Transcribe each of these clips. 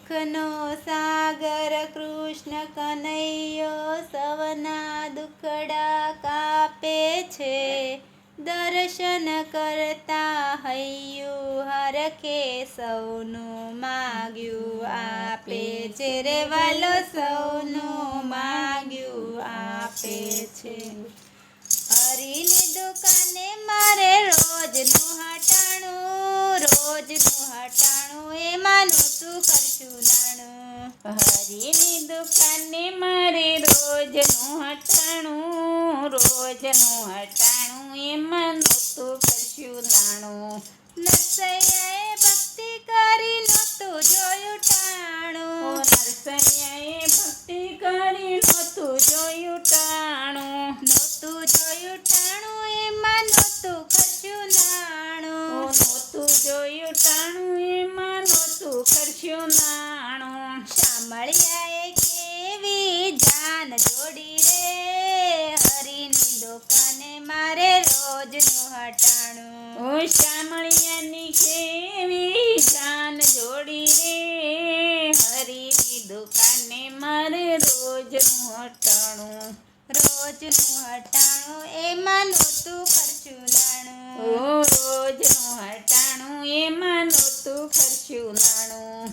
સુખનો સાગર કૃષ્ણ કનૈયો સવના દુખડા કાપે છે. દર્શન કરતા હૈયું હરખે સૌનું માગ્યું આપે છે રે વાલો, સૌનું માગ્યું આપે છે. હરીની દુકાને મારે રોજનું હટાણું, રોજનું હટાણું એમાં નહોતું કરશું નાણું. હરીની દુકાને મારે રોજનું હટાણું, રોજનું હટાણું એમાં નહોતું કરશું નાણું. નરસૈયાએ ભક્તિ કરી નહોતું જોયું ટાણું, નરસૈયાએ ભક્તિ કરી નહોતું જોયું ટાણું, નહોતું જોયું ટાણું એમાં નહોતું કરશું નાણું, નહોતું જોયું ટાણું એમાં નહોતું કરશું નાણું. શામળિયાએ કેવી જાન જોડી રે, હરીની દુકાને મારે રોજનું હટાણું. શામળિયાની કેવી જાન જોડી રે, હરીની દુકાને મારે રોજનું હટાણું, રોજનું હટાણું એમાં નહોતું ખર્ચું નાણું, રોજનું હટાણું એમાં નહોતું ખર્ચું નાણું.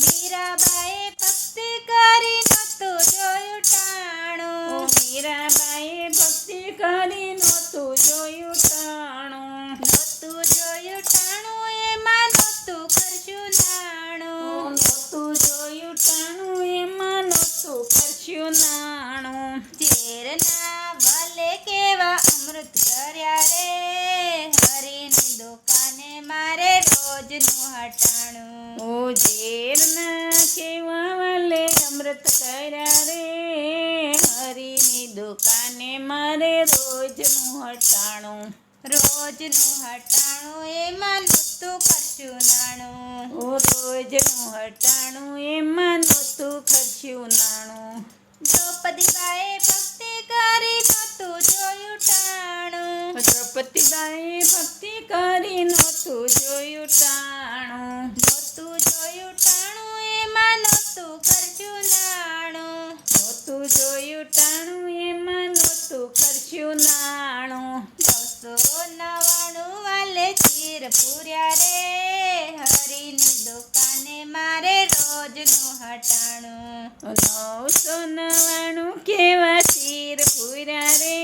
મીરાબાઈએ ભક્તિ કરી નહોતું જોયું ટાણું, મીરાબાઈએ ભક્તિ કરી નહોતું જોયું ટાણું, નહોતું જોયું ટાણું એમાં નહોતું ખર્ચું નાણું, નહોતું જોયું ટાણું એમાં નહોતું ખર્ચું નાણું. ઝેરના ભલે કેવા અમૃત કર્યા રે, હરીની દુકાને મારે રોજનું હટાણું. ઝેરના કેવા વાલે અમૃત કર્યા રે, હરીની દુકાને મારે રોજનું હટાણું, રોજનું હટાણું એમાં નહોતું ખર્ચું નાણું, રોજનું હટાણું એમાં નહોતું ખર્ચું નાણું. દ્રૌપદીબાઈએ ભક્તિ કરી નહોતું જોયું ટાણું, દ્રૌપદીબાઈએ ભક્તિ કરી નહોતું જોયું ટાણું, નહોતું જોયું ટાણું એમાં નહોતું ખર્ચું નાણું, નહોતું જોયું ટાણું એમાં નહોતું ખર્ચું નાણું. 999 વાલે ચીર પૂર્યા રે, હરીની દુકાને મારે રોજનું હટાણું. 999 કેવા ચીર પૂર્યા રે,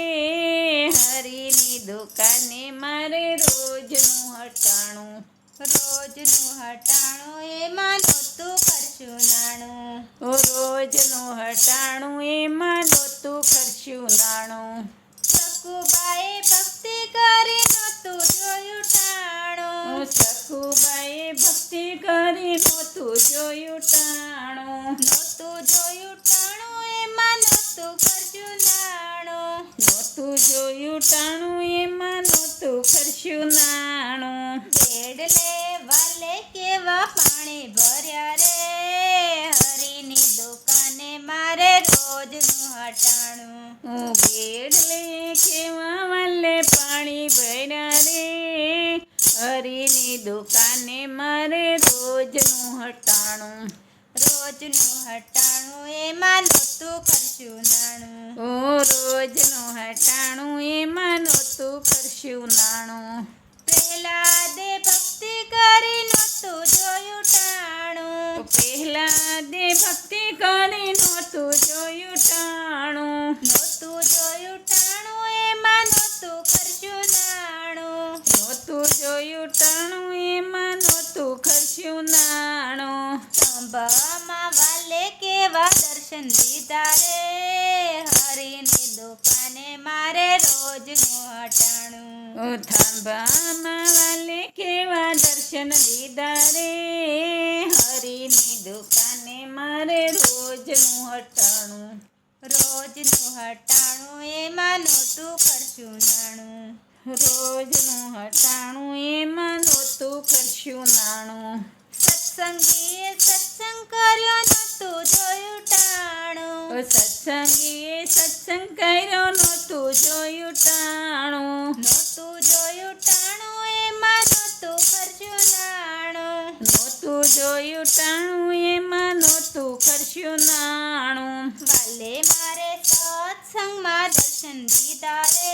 હરીની દુકાને મારે રોજનું હટાણું, રોજનું હટાણું એમાં નહોતું ખર્ચું નાણું, રોજનું હટાણું એમાં નહોતું ખર્ચું નાણું. સખુબાઈએ ભક્તિ કરી નહોતું જોયું ટાણું, સખુબાઈએ ભક્તિ કરી નહોતું જોયું ટાણું, નહોતું જોયું ટાણું એમાં નહોતું ખર્ચું નાણું, નહોતું જોયું ટાણું એમાં નહોતું ખર્ચું નાણું. બેડલે વાલે કેવા પાણી ભર્યા રે, હરીની દુકાને મારે રોજનું હટાણું. બેડલે કેવા વાલે પાણી ભર્યા રે, હરીની દુકાને મારે રોજનું હટાણું, રોજનું હટાણું એમાં નહોતું ખર્ચું નાણું, રોજનું હટાણું એમાં નહોતું ખર્ચું નાણું. પ્રહલાદે ભક્તિ કરી નહોતું જોયું ટાણું, પ્રહલાદે ભક્તિ કરી નહોતું જોયું ટાણું, નહોતું જોયું ટાણું એમાં નહોતું ખર્ચું નાણું, નહોતું જોયું ટાણું એમાં નહોતું ખર્ચું નાણું. સંભામાં વાલે કેવા દર્શન દીધા રે, હરીની દુકાને મારે રોજનું હટાણું. થાંભામાં વાલે કેવા દર્શન લીધા રે, હરીની દુકાને મારે રોજનું હટાણું, રોજનું હટાણું એમાં નહોતું ખર્ચું નાણું, રોજનું હટાણું એમાં નહોતું ખર્ચું નાણું. સત્સંગીએ સત્સંગ કર્યો નહોતું જોયું ટાણું, સત્સંગીએ સત્સંગ કર્યો નહોતું જોયું ટાણું, નહોતું જોયું ટાણું એમાં નહોતું ખર્ચું નાણું, નહોતું જોયું ટાણું એમાં દીધા રે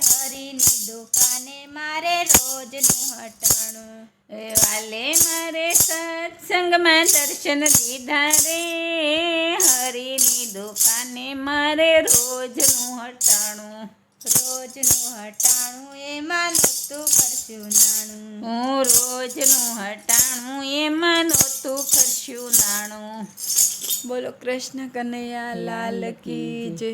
હરીની દુકાને મારે રોજનું હટાણું. એ વાલે મારે સત્સંગમાં દર્શન દીધા રે હરીની દુકાને મારે રોજનું હટાણું. રોજનું હટાણું એમાં નહોતું ખર્ચ્યું નાણું. હું રોજનું હટાણું એમાં નહોતું ખર્ચ્યું નાણું. બોલો કૃષ્ણ કનૈયા લાલ કી જય.